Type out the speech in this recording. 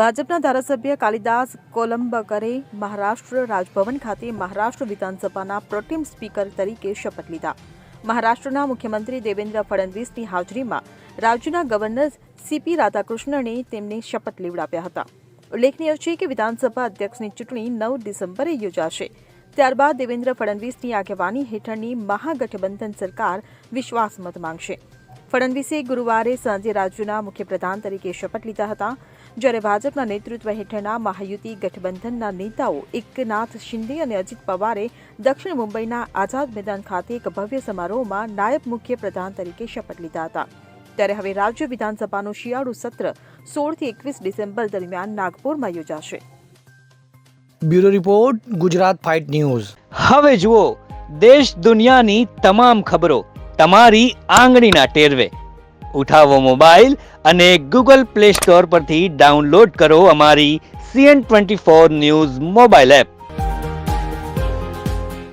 ભાજપના ધારાસભ્ય કાલિદાસ કોલંબકરે મહારાષ્ટ્ર રાજભવન ખાતે મહારાષ્ટ્ર વિધાનસભાના પ્રોટેમ સ્પીકર તરીકે શપથ લીધા. મહારાષ્ટ્રના મુખ્યમંત્રી દેવેન્દ્ર ફડણવીસની હાજરીમાં રાજ્યના ગવર્નર સીપી રાધાકૃષ્ણને તેમને શપથ લેવડાવ્યા હતા. ઉલ્લેખનીય છે કે વિધાનસભા અધ્યક્ષની ચૂંટણી 9 ડિસેમ્બરે યોજાશે. ત્યારબાદ દેવેન્દ્ર ફડણવીસની આગેવાની હેઠળની મહાગઠબંધન સરકાર વિશ્વાસમત માંગશે. ફડણવીસે ગુરુવારે સાંજે રાજ્યના મુખ્યપ્રધાન તરીકે શપથ લીધા હતા, જ્યારે ભાજપના નેતૃત્વ હેઠળના મહાયુતિ ગઠબંધનના નેતાઓ એકનાથ શિંદે અને અજીત પવારે દક્ષિણ મુંબઈના આઝાદ મેદાન ખાતે એક ભવ્ય સમારોહમાં નાયબ મુખ્યપ્રધાન તરીકે શપથ લીધા હતા. ત્યારે હવે રાજ્ય વિધાનસભાનું શિયાળુ સત્ર 16 થી 21 ડિસેમ્બર દરમિયાન નાગપુરમાં યોજાશે. Bureau report, Gujarat fight news. હવે જુઓ દેશ દુનિયાની તમામ ખબરો તમારી આંગળીના ટેરવે. ઉઠાવો મોબાઈલ અને ગૂગલ પ્લે સ્ટોર પરથી ડાઉનલોડ કરો અમારી CN24 ન્યૂઝ મોબાઈલ એપ.